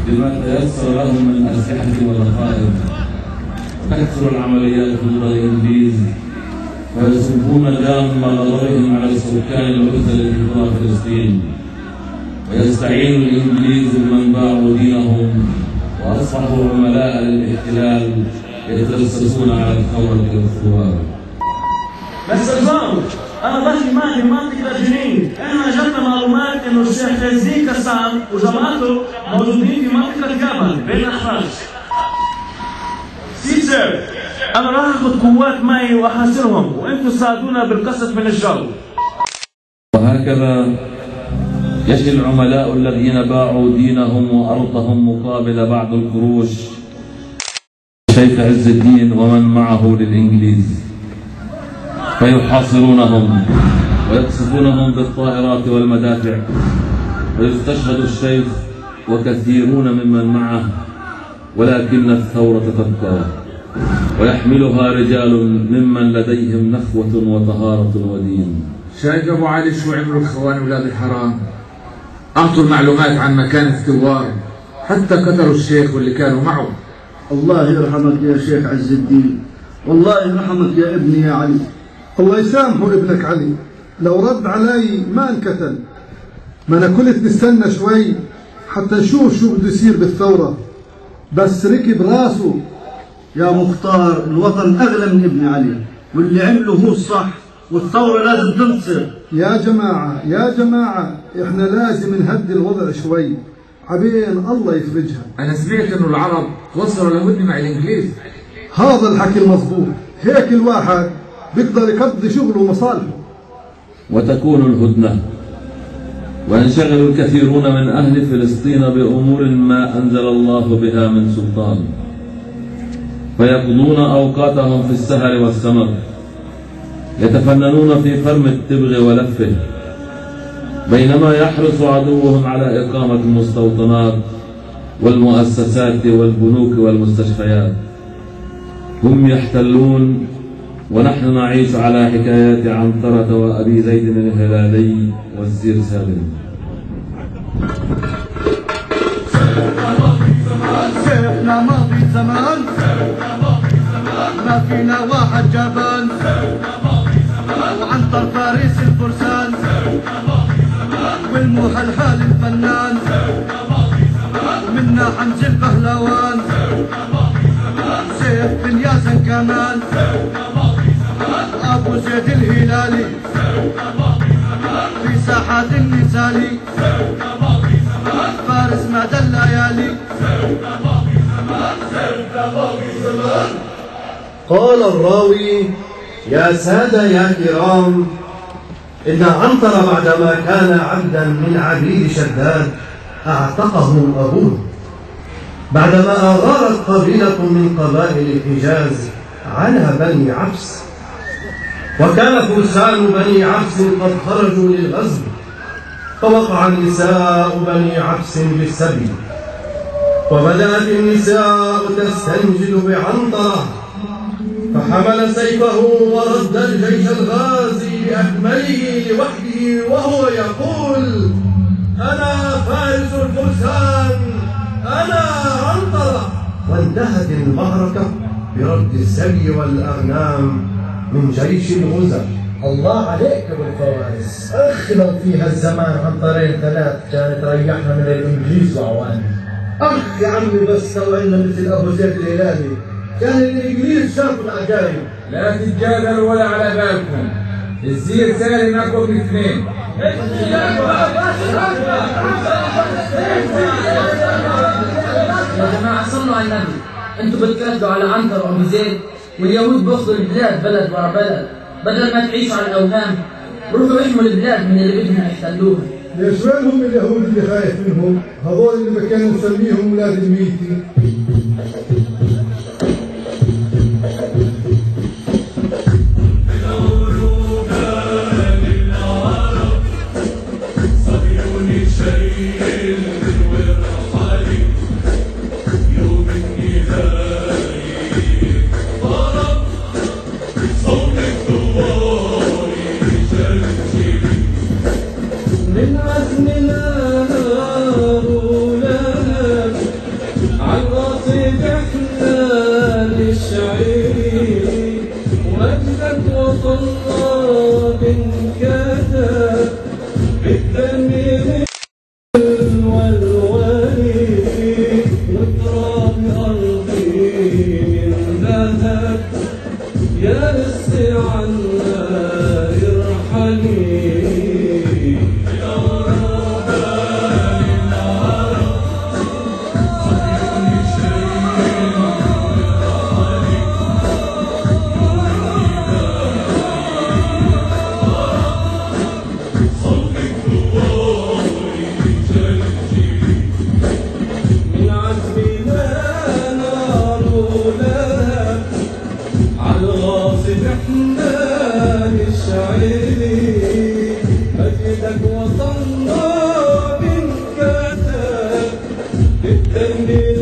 بما تيسر لهم من الأسلحة والرخائم. تكثر العمليات ضد الإنجليز ويصبون دام غضبهم على السكان العزل في قرى فلسطين، ويستعين الإنجليز بمن باعوا دينهم وأصبحوا عملاء للاحتلال يتجسسون على الثورة والثوار. بس الفاروق أنا ضحي معي منطقة جنين، إحنا جاتنا معلومات إنه الشيخ يزيد كسام وجماعته موجودين في منطقة جبل بين الأخراج. سيسر أنا راح آخذ قوات معي وأحاصرهم وأنتم تساعدونا بالقصف من الجو. وهكذا يجري العملاء الذين باعوا دينهم وأرضهم مقابل بعض القروش شيخ عز الدين ومن معه للإنجليز، فيحاصرونهم ويقصفونهم بالطائرات والمدافع، ويستشهد الشيخ وكثيرون ممن معه، ولكن الثورة تبقى ويحملها رجال ممن لديهم نخوة وطهارة ودين. شايف أبو علي شو عملوا الإخوان أولاد الحرام؟ أعطوا المعلومات عن مكان الثوار، حتى قتلوا الشيخ واللي كانوا معه. الله يرحمك يا شيخ عز الدين، والله يرحمك يا ابني يا علي. الله يسامحه ابنك علي، لو رد علي ما انقتل. ما انا كنت نستنى شوي حتى نشوف شو بده يصير بالثورة، بس ركب راسه. يا مختار الوطن أغلى من ابن علي، واللي عمله هو الصح، والثورة لازم تنتصر. يا جماعة يا جماعة احنا لازم نهدي الوضع شوي عبين الله يفرجها. أنا سمعت إنه العرب وصلوا لهدنة مع الإنجليز. هذا الحكي المضبوط، هيك الواحد بيقدر يقضي شغله ومصالحه. وتكون الهدنة وينشغل الكثيرون من أهل فلسطين بأمور ما أنزل الله بها من سلطان، فيقضون أوقاتهم في السهر والسمر، يتفننون في فرم التبغ ولفه، بينما يحرص عدوهم على إقامة المستوطنات والمؤسسات والبنوك والمستشفيات. هم يحتلون ونحن نعيش على حكايات عنترة وأبي زيد الهلالي والزير سالم. سيفنا ماضي زمان، ما فينا واحد جبان، وعنتر فارس الفرسان، والمحلحال الفنان، ومنا حمزة البهلوان، سيف بن ياسن كمان، أبو زيد الهلالي في ساحات النزالي، فارس مدى الليالي. قال الراوي: يا سادة يا كرام، إن عنتر بعدما كان عبدا من عبيد شداد اعتقه أبوه، بعدما أغارت قبيلة من قبائل الحجاز على بني عبس، وكان فرسان بني عبس قد خرجوا للغزو، فوقع نساء بني عبس بالسبي، وبدأت النساء تستنجد بعنترة، فحمل سيفه ورد الجيش الغازي بأكمله لوحده وهو يقول: أنا فارس الفرسان، أنا عنترة. وانتهت المعركة برد السبي والأغنام من جيش الغزاة. الله عليك بالفوارس، لو فيها الزمان عنترين ثلاث كانت ريحنا من الإنجليز وعوانهم. يا عمي بس توعنا مثل أبو زيد الهلالي، كان الإنجليز شافوا العجائب. لا تتجادلوا ولا على بالكم، الزير سالم أقوى من اثنين. يا جماعة صلوا على النبي، انتوا بتكردوا على عنتر وابو زيد، واليهود بياخذوا البلاد بلد ورا بلد، بدل ما تعيشوا على الأوهام روحوا احموا البلاد من اللي بدهم يحتلوها. ليش وين هم اليهود اللي خايف منهم؟ هذول اللي كانوا نسميهم ولاد الميتي. من عزم الأرولاد التنجيز